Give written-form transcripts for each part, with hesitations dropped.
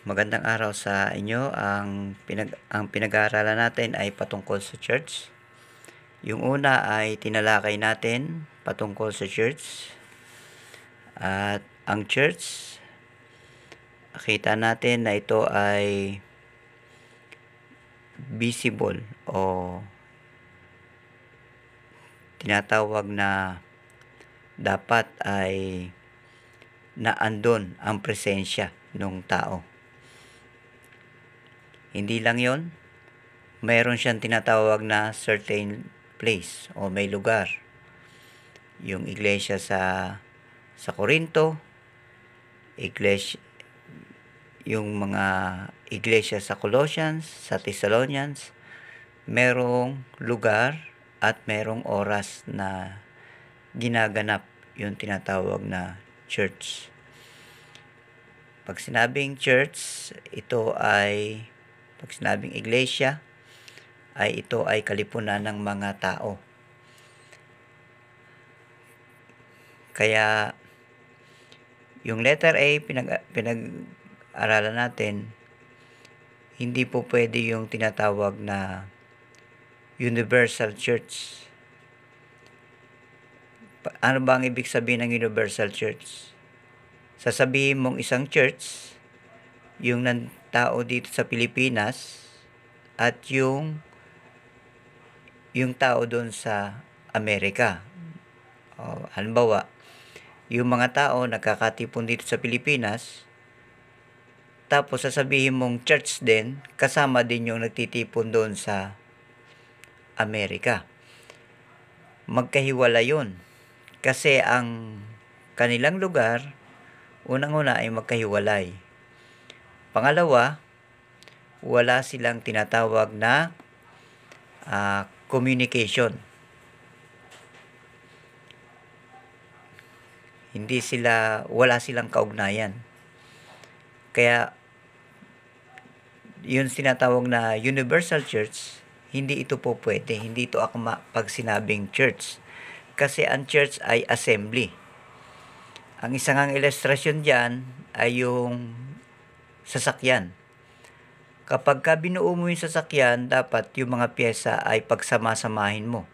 Magandang araw sa inyo. Ang pinag-aaralan natin ay patungkol sa church. Yung una ay tinalakay natin patungkol sa church. At ang church, kita natin na ito ay visible o tinatawag na dapat ay naandun ang presensya ng tao. Hindi lang yon, mayroon siyang tinatawag na certain place o may lugar. Yung iglesia sa Corinto, yung mga iglesia sa Colossians, sa Thessalonians, merong lugar at merong oras na ginaganap yung tinatawag na church. Pag sinabing church, pag sinabing iglesia, ito ay kalipunan ng mga tao. Kaya, yung letter A, pinag-aralan natin, hindi po pwede yung tinatawag na universal church. Ano ba ang ibig sabihin ng universal church? Sasabihin mong isang church, yung tao dito sa Pilipinas, at yung tao doon sa Amerika. Halimbawa, yung mga tao nagkakatipon dito sa Pilipinas, tapos sasabihin mong church din, kasama din yung nagtitipon doon sa Amerika. Magkahiwala yun. Kasi ang kanilang lugar, unang-una ay magkahiwalay. Pangalawa, wala silang tinatawag na communication. Wala silang kaugnayan. Kaya, yun tinatawag na universal church, hindi ito po pwede. Hindi ito akma pag sinabing church. Kasi ang church ay assembly. Ang isang ilustrasyon dyan ay yung sasakyan. Kapag binuo mo yung sasakyan, dapat yung mga pyesa ay pagsama-samahin mo.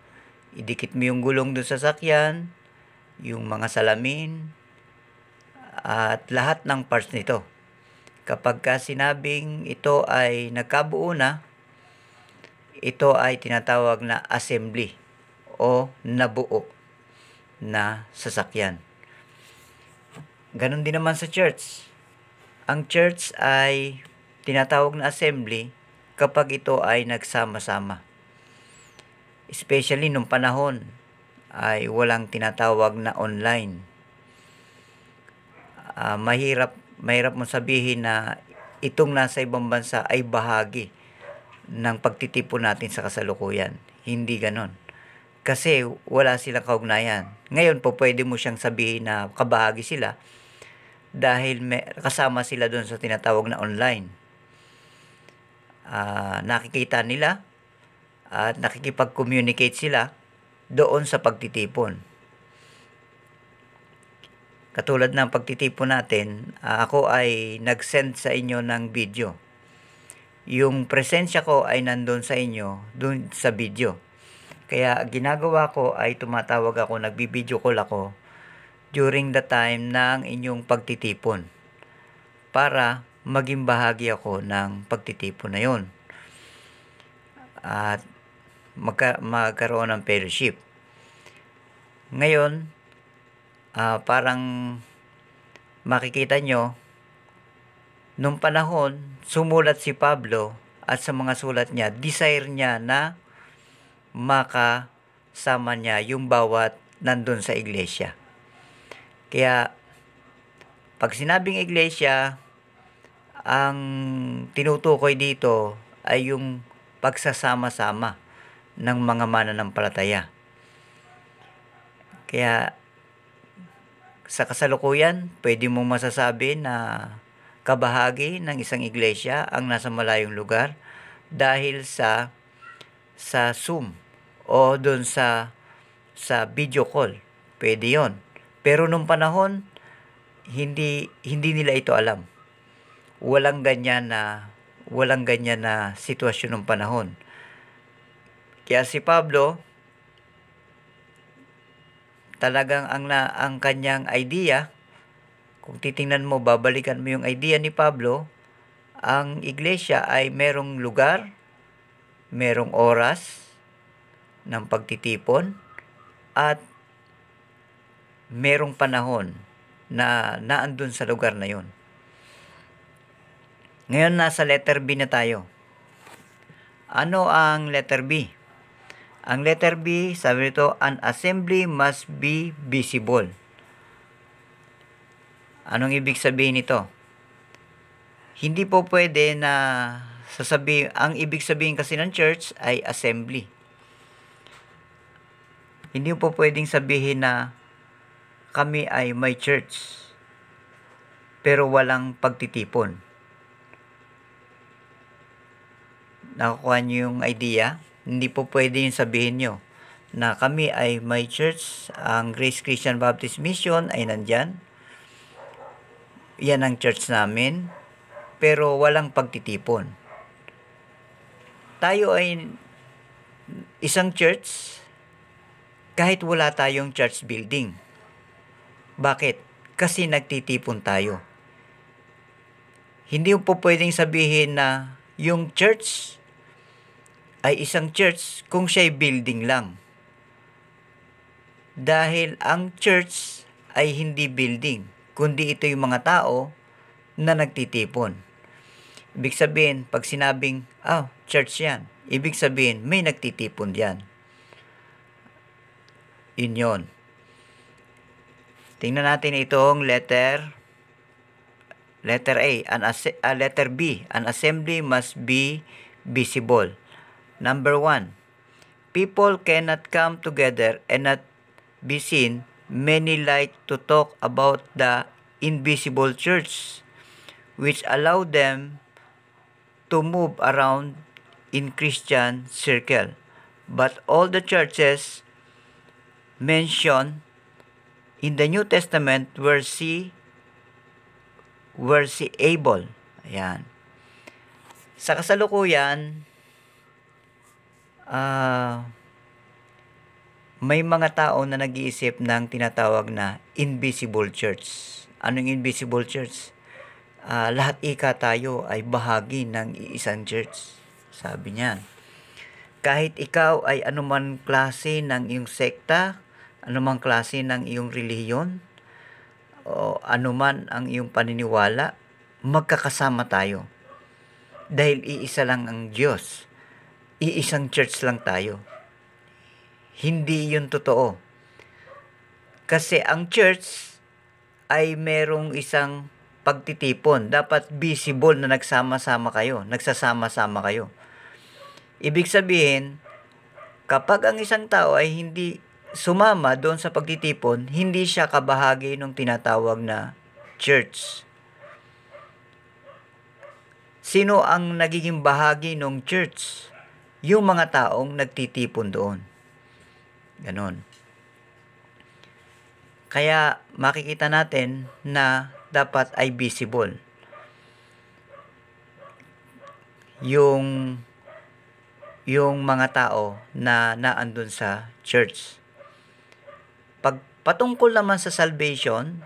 Idikit mo yung gulong doon sa sasakyan, yung mga salamin, at lahat ng parts nito. Kapag sinabing ito ay nagkabuo na, ito ay tinatawag na assembly o nabuo na sasakyan. Ganon din naman sa church. Ang church ay tinatawag na assembly kapag ito ay nagsama-sama. Especially nung panahon ay walang tinatawag na online. Mahirap mong sabihin na itong nasa ibang bansa ay bahagi ng pagtitipon natin sa kasalukuyan. Hindi ganon. Kasi wala silang kaugnayan. Ngayon po pwede mo siyang sabihin na kabahagi sila dahil kasama sila doon sa tinatawag na online. Nakikita nila at nakikipag-communicate sila doon sa pagtitipon. Katulad ng pagtitipon natin, ako ay nag-send sa inyo ng video. Yung presensya ko ay nandun sa inyo, doon sa video. Kaya ginagawa ko ay tumatawag ako, nagbibideo call ako during the time ng inyong pagtitipon para maging bahagi ako ng pagtitipon na yun. At magkaroon ng fellowship. Ngayon, parang makikita nyo, nung panahon, sumulat si Pablo at sa mga sulat niya, desire niya na makasama niya yung bawat nandun sa iglesia. Kaya, pag sinabing iglesia, ang tinutukoy dito ay yung pagsasama-sama ng mga mananampalataya. Kaya, sa kasalukuyan, pwede mong masasabi na kabahagi ng isang iglesia ang nasa malayong lugar dahil sa Zoom o doon sa video call. Pwede yon. Pero nung panahon, hindi nila ito alam. walang ganyan na sitwasyon ng panahon. Kaya si Pablo, talagang ang kanyang idea, kung titingnan mo, babalikan mo yung idea ni Pablo, ang iglesia ay merong lugar, merong oras ng pagtitipon, at merong panahon na naandun sa lugar na yun. Ngayon, nasa letter B na tayo. Ano ang letter B? Ang letter B, sabi nito, an assembly must be visible. Anong ibig sabihin nito? Hindi po pwede na ang ibig sabihin kasi ng church ay assembly. Hindi po pwedeng sabihin na kami ay may church pero walang pagtitipon. Nakukuha niyo yung idea? Hindi po pwede yung sabihin nyo na kami ay may church, ang Grace Christian Baptist Mission ay nandyan. Yan ang church namin, pero walang pagtitipon. Tayo ay isang church kahit wala tayong church building. Bakit? Kasi nagtitipon tayo. Hindi po pwedeng sabihin na yung church ay isang church kung siya'y building lang. Dahil ang church ay hindi building, kundi ito yung mga tao na nagtitipon. Ibig sabihin, pag sinabing, church yan, ibig sabihin, may nagtitipon diyan. Yun yun. Tingnan natin itong letter A, letter B, an assembly must be visible. Number 1, people cannot come together and not be seen. Many like to talk about the invisible church, which allow them to move around in Christian circle. But all the churches mentioned in the New Testament were seeable. Ayan. Sa kasalukuyan, may mga tao na nag-iisip ng tinatawag na invisible church. Anong invisible church? Lahat tayo ay bahagi ng isang church. Sabi niyan. Kahit ikaw ay anuman klase ng iyong sekta, anuman klase ng iyong relihiyon, o anuman ang iyong paniniwala, magkakasama tayo. Dahil iisa lang ang Diyos. Iisang church lang tayo. Hindi yun totoo. Kasi ang church ay merong isang pagtitipon. Dapat visible na nagsama-sama kayo. Nagsasama-sama kayo. Ibig sabihin, kapag ang isang tao ay hindi sumama doon sa pagtitipon, hindi siya kabahagi ng tinatawag na church. Sino ang nagiging bahagi ng church? Yung mga taong nagtitipon doon. Ganon. Kaya makikita natin na dapat ay visible. Yung mga tao na naandun sa church. Pag patungkol naman sa salvation,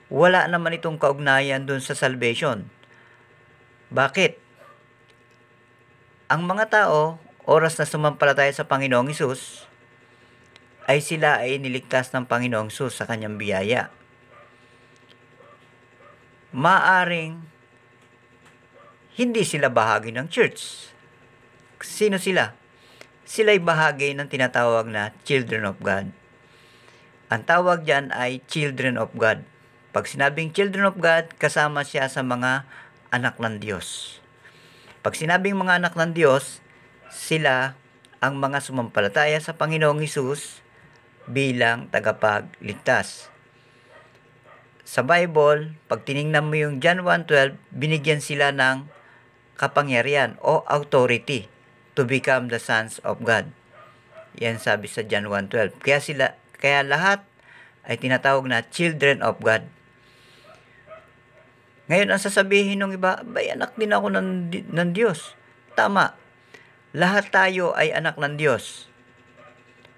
wala naman itong kaugnayan dun sa salvation. Bakit? Ang mga tao, oras na sumampalataya sa Panginoong Hesus, ay sila ay niligtas ng Panginoong Hesus sa kanyang biyaya. Maaring hindi sila bahagi ng church. Sino sila? Sila ay bahagi ng tinatawag na children of God. Ang tawag dyan ay children of God. Pag sinabing children of God, kasama siya sa mga anak ng Diyos. Pag sinabing mga anak ng Diyos, sila ang mga sumampalataya sa Panginoong Hesus bilang tagapagligtas. Sa Bible, pag tiningnan mo yung John 1:12, binigyan sila ng kapangyarihan o authority to become the sons of God. Yan sabi sa John 1:12. Kaya lahat ay tinatawag na children of God. Ngayon, ang sasabihin ng iba, bay, anak din ako ng Diyos. Tama. Lahat tayo ay anak ng Diyos.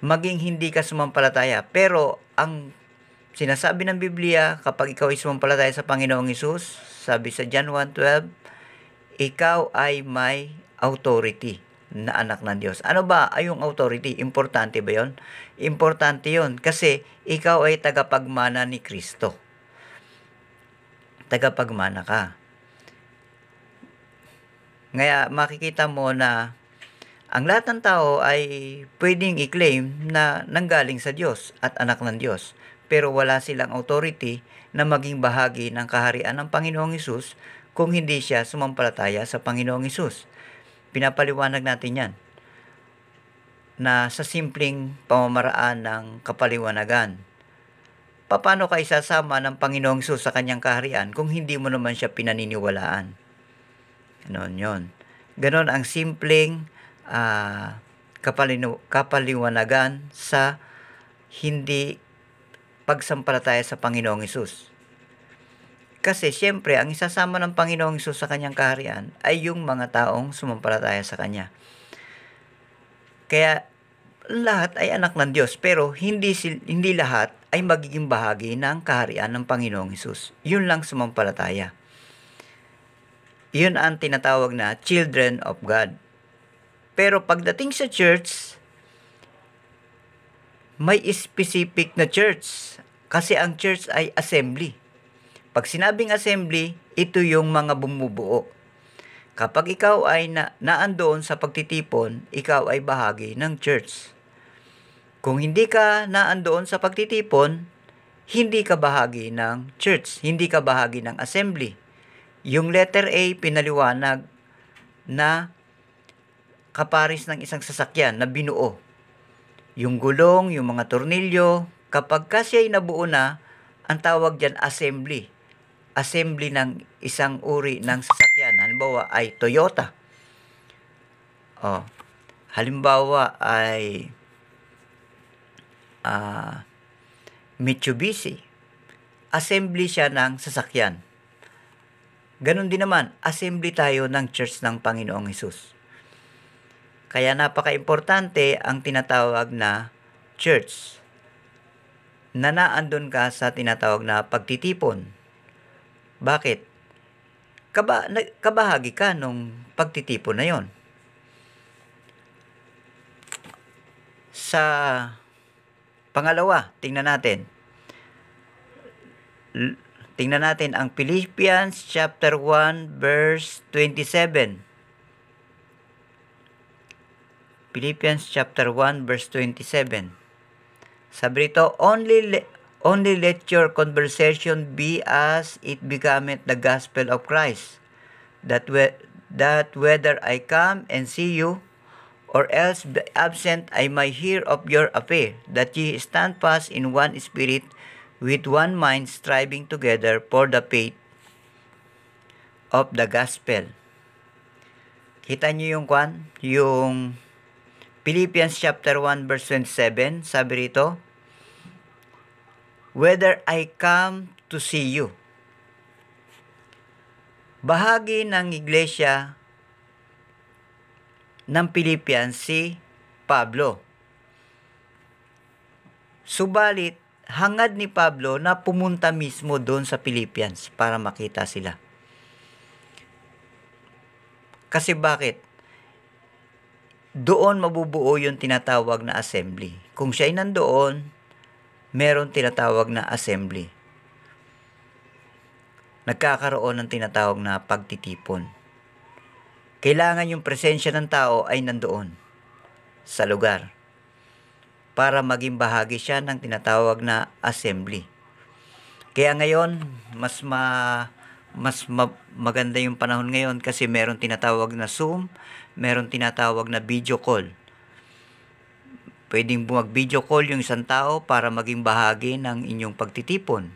Maging hindi ka sumampalataya. Pero, ang sinasabi ng Biblia, kapag ikaw ay sumampalataya sa Panginoong Hesus, sabi sa John 1:12, ikaw ay may authority na anak ng Diyos. Ano ba ay yung authority? Importante ba yon? Importante yon kasi ikaw ay tagapagmana ni Kristo. Tagapagmana ka. Ngayon, makikita mo na ang lahat ng tao ay pwedeng i-claim na nanggaling sa Diyos at anak ng Diyos. Pero wala silang authority na maging bahagi ng kaharian ng Panginoong Hesus kung hindi siya sumampalataya sa Panginoong Hesus. Pinapaliwanag natin yan na sa simpleng pamamaraan ng kapaliwanagan. Paano ka isasama ng Panginoong Hesus sa kanyang kaharian kung hindi mo naman siya pinaniniwalaan? Ganon yun. Ganon ang simpleng kapaliwanagan sa hindi pagsampalataya sa Panginoong Hesus. Kasi siyempre, ang isasama ng Panginoong Hesus sa kanyang kaharian ay yung mga taong sumampalataya sa kanya. Kaya lahat ay anak ng Diyos, pero hindi lahat ay magiging bahagi ng kaharian ng Panginoong Hesus. Yun lang sumampalataya. Yun ang tinatawag na children of God. Pero pagdating sa church, may specific na church. Kasi ang church ay assembly. Pag sinabing assembly, ito yung mga bumubuo. Kapag ikaw ay naandoon sa pagtitipon, ikaw ay bahagi ng church. Kung hindi ka naandoon sa pagtitipon, hindi ka bahagi ng church, hindi ka bahagi ng assembly. Yung letter A, pinaliwanag na kaparis ng isang sasakyan na binuo. Yung gulong, yung mga tornilyo, kapag kasi ay nabuo na, ang tawag dyan assembly. Assembly ng isang uri ng sasakyan. Halimbawa ay Toyota. Halimbawa ay Mitsubishi. Assembly siya ng sasakyan. Ganon din naman, assembly tayo ng church ng Panginoong Hesus. Kaya napaka-importante ang tinatawag na church. Na naandun ka sa tinatawag na pagtitipon. Bakit? Kabahagi ka nung pagtitipon na yon. Sa pangalawa, tingnan natin ang Philippians chapter 1 verse 27. Philippians chapter 1 verse 27. Sabi rito, only let your conversation be as it becometh the gospel of Christ, that whether I come and see you, or else be absent, I may hear of your affair, that ye stand fast in one spirit, with one mind, striving together for the faith of the gospel. Kita niyo yung Philippians chapter 1 verse 27, sabi rito, whether I come to see you. Bahagi ng iglesia ng Philippians si Pablo. Subalit, hangad ni Pablo na pumunta mismo doon sa Philippians para makita sila. Kasi bakit? Doon mabubuo yung tinatawag na assembly. Kung siya ay nandoon, meron tinatawag na assembly. Nagkakaroon ng tinatawag na pagtitipon. Kailangan yung presensya ng tao ay nandoon sa lugar para maging bahagi siya ng tinatawag na assembly. Kaya ngayon, maganda yung panahon ngayon kasi meron tinatawag na Zoom, meron tinatawag na video call. Pwedeng mag-video call yung isang tao para maging bahagi ng inyong pagtitipon.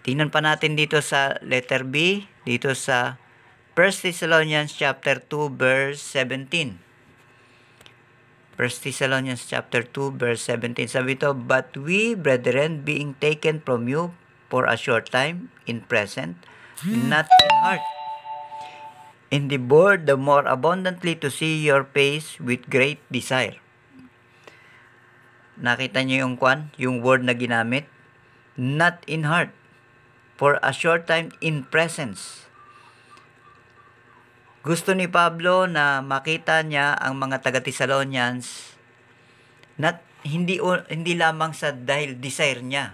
Tingnan pa natin dito sa letter B, dito sa 1 Thessalonians chapter 2 verse 17. 1 Thessalonians chapter 2 verse 17. Sabi ito, but we, brethren, being taken from you for a short time in present, not in heart. Endeavor the more abundantly to see your face with great desire. Nakita niyo yung word na ginamit? Not in heart, for a short time in presence. Gusto ni Pablo na makita niya ang mga taga-Thessalonians hindi lamang sa dahil desire niya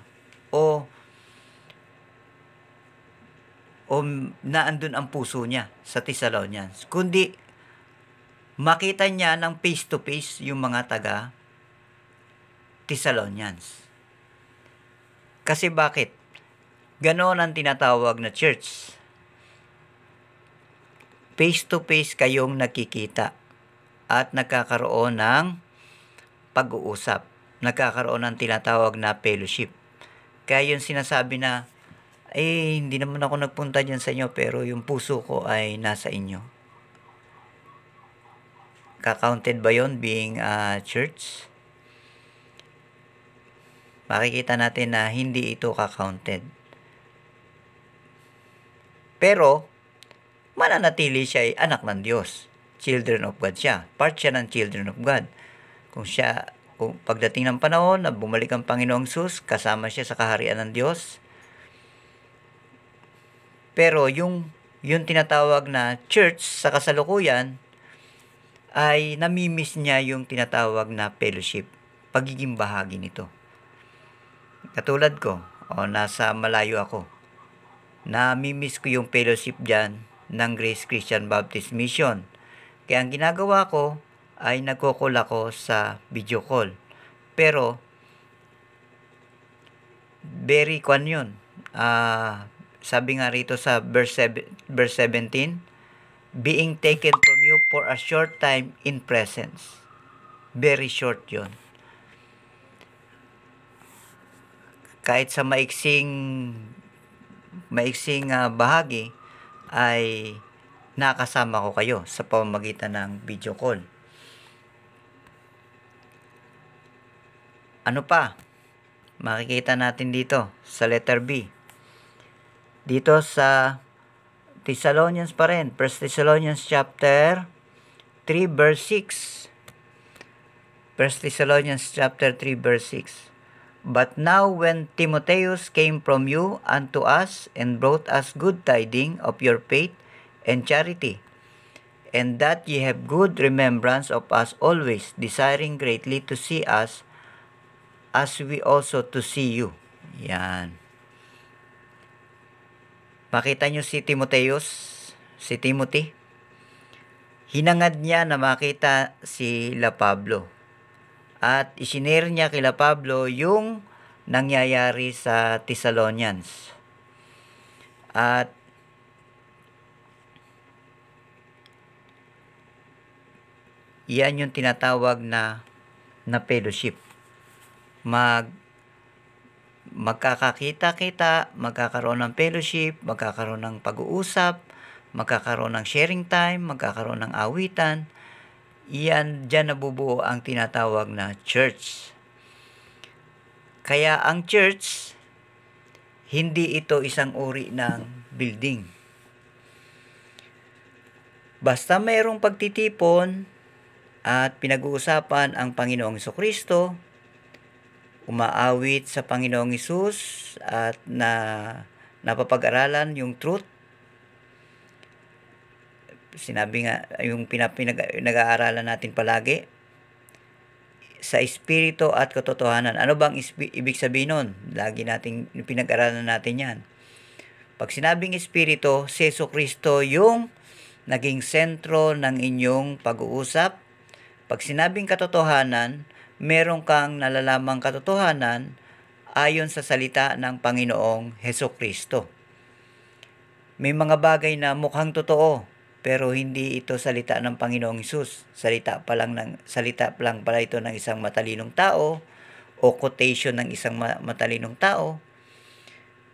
o naandun ang puso niya sa Thessalonians, kundi makita niya ng face to face yung mga taga Thessalonians. Kasi bakit? Ganon ang tinatawag na church. Face to face kayong nakikita at nagkakaroon ng pag-uusap. Nagkakaroon ng tinatawag na fellowship. Kaya yung sinasabi na, hindi naman ako nagpunta dyan sa inyo pero yung puso ko ay nasa inyo. Ka-counted ba yon being a church? Makikita natin na hindi ito ka-counted. Pero, mananatili siya ay anak ng Diyos. Children of God siya. Part siya ng children of God. Kung pagdating ng panahon na bumalik ang Panginoong Hesus, kasama siya sa kaharian ng Diyos. Pero yung tinatawag na church sa kasalukuyan ay namimiss niya yung tinatawag na fellowship, pagiging bahagi nito. Katulad ko, nasa malayo ako. Namimiss ko yung fellowship dyan ng Grace Christian Baptist Mission. Kaya ang ginagawa ko ay nagko-call ako sa video call. Pero, very yun. Sabi nga rito sa verse 17, being taken from you for a short time in presence. Very short yun. Kahit sa maiksing bahagi, ay nakasama ko kayo sa pamamagitan ng video call. Ano pa? Makikita natin dito sa letter B. Dito sa Thessalonians pa rin. 1 Thessalonians chapter 3 verse 6. 1 Thessalonians chapter 3 verse 6. But now when Timotheus came from you unto us and brought us good tidings of your faith and charity, and that ye have good remembrance of us always, desiring greatly to see us, as we also to see you. Yan. Makita nyo si Timotheus, si Timothy. Hinangad niya na makita sila Pablo. At isinare niya kila Pablo yung nangyayari sa Thessalonians. At yan yung tinatawag na fellowship. Magkakakita-kita, magkakaroon ng fellowship, magkakaroon ng pag-uusap, magkakaroon ng sharing time, magkakaroon ng awitan. Dyan nabubuo ang tinatawag na church. Kaya ang church, hindi ito isang uri ng building. Basta mayroong pagtitipon at pinag-uusapan ang Panginoong Hesukristo, umaawit sa Panginoong Hesus at napapag-aralan yung truth. Sinabi nga, yung pinag-aaralan natin palagi, sa espiritu at katotohanan. Ano bang ibig sabihin nun? Lagi nating pinag-aaralan natin yan. Pag sinabing espiritu, si Jesucristo yung naging sentro ng inyong pag-uusap. Pag sinabing katotohanan, meron kang nalalamang katotohanan ayon sa salita ng Panginoong Jesucristo. May mga bagay na mukhang totoo, pero hindi ito salita ng Panginoong Hesus. Salita pa lang pala ito ng isang matalinong tao o quotation ng isang matalinong tao,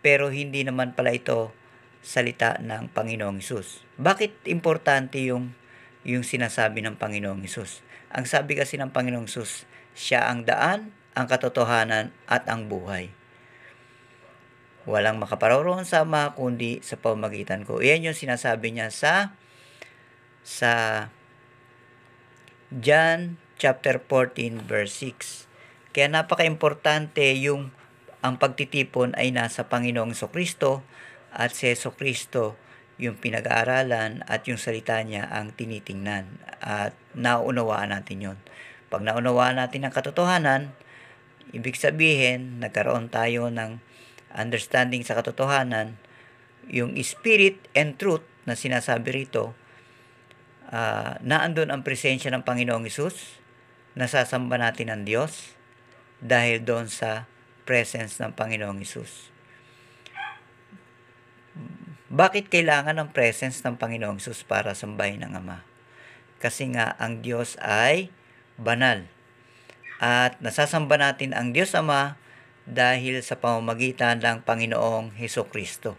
pero hindi naman pala ito salita ng Panginoong Hesus. Bakit importante yung sinasabi ng Panginoong Hesus? Ang sabi kasi ng Panginoong Hesus, siya ang daan, ang katotohanan at ang buhay. Walang makaparoroon sa Ama kundi sa pamamagitan ko. Iyan yung sinasabi niya sa John chapter 14 verse 6. Kaya napaka-importante yung ang pagtitipon ay nasa Panginoong Kristo at si Kristo yung pinag-aaralan at yung salita niya ang tinitingnan at naunawaan natin yon. Pag naunawaan natin ang katotohanan, ibig sabihin nagkaroon tayo ng understanding sa katotohanan, yung spirit and truth na sinasabi rito, naandun ang presensya ng Panginoong Hesus, nasasamba natin ang Diyos dahil doon sa presence ng Panginoong Hesus. Bakit kailangan ng presence ng Panginoong Hesus para sambahin ng Ama? Kasi nga ang Diyos ay banal. At nasasamba natin ang Diyos Ama dahil sa pamamagitan ng Panginoong Hesukristo.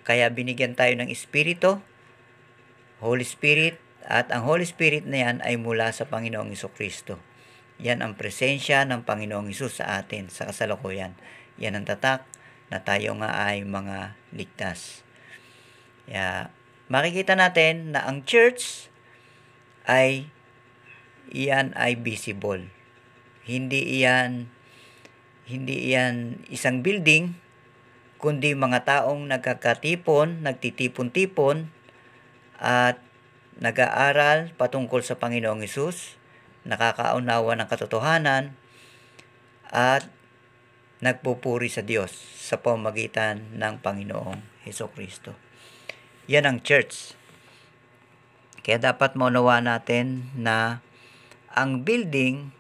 Kaya binigyan tayo ng Espiritu, Holy Spirit, at ang Holy Spirit na yan ay mula sa Panginoong Hesukristo. Yan ang presensya ng Panginoong Hesus sa atin sa kasalukuyan. Yan ang tatak na tayo nga ay mga ligtas. Kaya makikita natin na ang church ay iyan ay visible. Hindi iyan isang building, kundi mga taong nagtitipon-tipon at nag-aaral patungkol sa Panginoong Hesus, nakakaunawa ng katotohanan, at nagpupuri sa Diyos sa pamamagitan ng Panginoong Hesukristo. Yan ang church. Kaya dapat maunawaan natin na ang building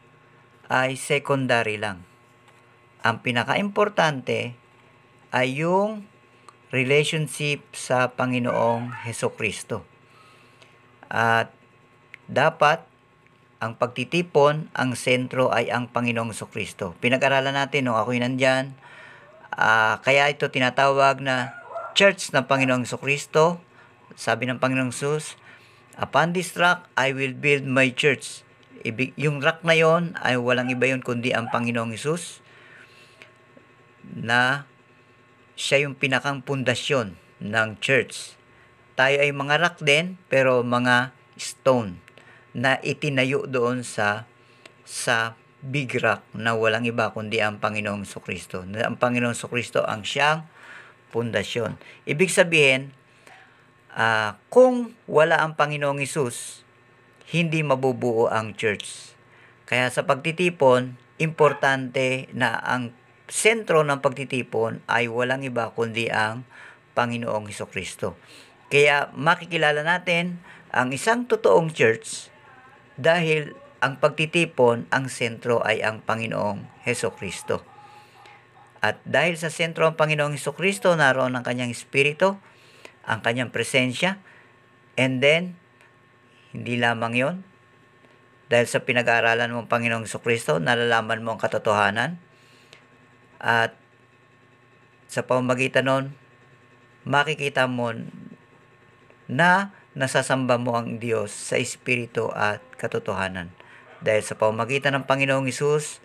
ay secondary lang. Ang pinaka-importante ay yung relationship sa Panginoong Hesukristo. At dapat ang pagtitipon, ang sentro ay ang Panginoong Hesukristo. Pinag-aralan natin nung ako'y nandyan. Kaya ito tinatawag na Church ng Panginoong Hesukristo. Sabi ng Panginoong Hesus, "Upon this rock I will build my church." Yung rock na yon ay walang iba yun kundi ang Panginoong Hesus, na siya yung pinakang pundasyon ng church. Tayo ay mga rock din, pero mga stone na itinayo doon sa big rock na walang iba kundi ang Panginoong Hesukristo. Ang Panginoong Hesukristo ang siyang pundasyon. Ibig sabihin, kung wala ang Panginoong Hesus, hindi mabubuo ang church. Kaya sa pagtitipon, importante na ang sentro ng pagtitipon ay walang iba kundi ang Panginoong Hesukristo. Kaya makikilala natin ang isang totoong church dahil ang pagtitipon, ang sentro ay ang Panginoong Hesukristo. At dahil sa sentro ang Panginoong Hesukristo, naroon ang kanyang Espiritu, ang kanyang presensya, and then, hindi lamang yon, dahil sa pinag-aaralan mo ang Panginoong Hesukristo, nalalaman mo ang katotohanan, at sa pamamagitan nun, makikita mo na nasasamba mo ang Diyos sa Espiritu at katotohanan. Dahil sa pamamagitan ng Panginoong Hesus,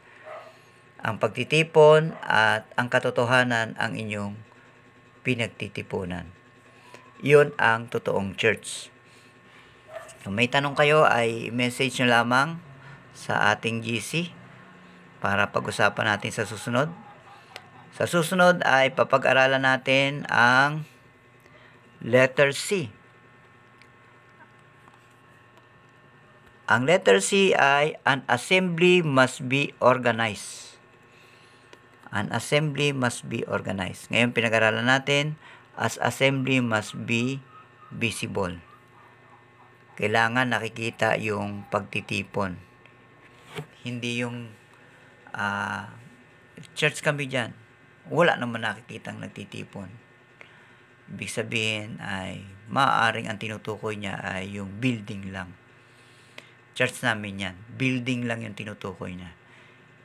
ang pagtitipon at ang katotohanan ang inyong pinagtitipunan. Yun ang totoong church. Kung may tanong kayo ay message nyo lamang sa ating GC para pag-usapan natin sa susunod. Sa susunod ay papag-aralan natin ang letter C. Ang letter C ay an assembly must be organized. An assembly must be organized. Ngayon pinag-aralan natin as assembly must be visible. Kailangan nakikita yung pagtitipon. Hindi yung church kami dyan. Wala naman nakikitang nagtitipon. Ibig sabihin ay maaaring ang tinutukoy niya ay yung building lang. Church namin yan. Building lang yung tinutukoy niya.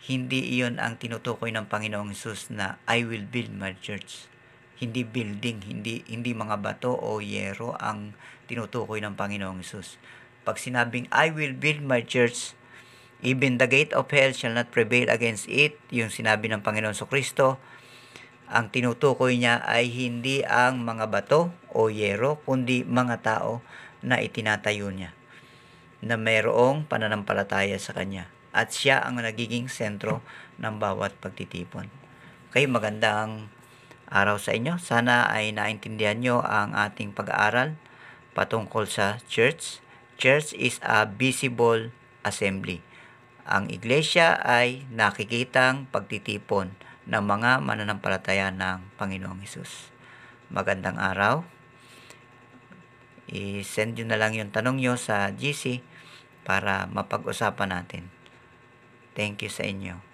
Hindi iyon ang tinutukoy ng Panginoong Hesus na I will build my church. Hindi building, hindi mga bato o yero ang tinutukoy ng Panginoong Hesus. Pag sinabing I will build my church, even the gate of hell shall not prevail against it, yung sinabi ng Panginoon Kristo, Ang tinutukoy niya ay hindi ang mga bato o yero, kundi mga tao na itinatayo niya na mayroong pananampalataya sa Kanya. At siya ang nagiging sentro ng bawat pagtitipon. Okay, magandang araw sa inyo. Sana ay naintindihan nyo ang ating pag-aaral patungkol sa church. Church is a visible assembly. Ang iglesia ay nakikitang pagtitipon ng mga mananampalataya ng Panginoong Hesus. Magandang araw. I-send nyo na lang yung tanong nyo sa GC para mapag-usapan natin. Thank you sa inyo.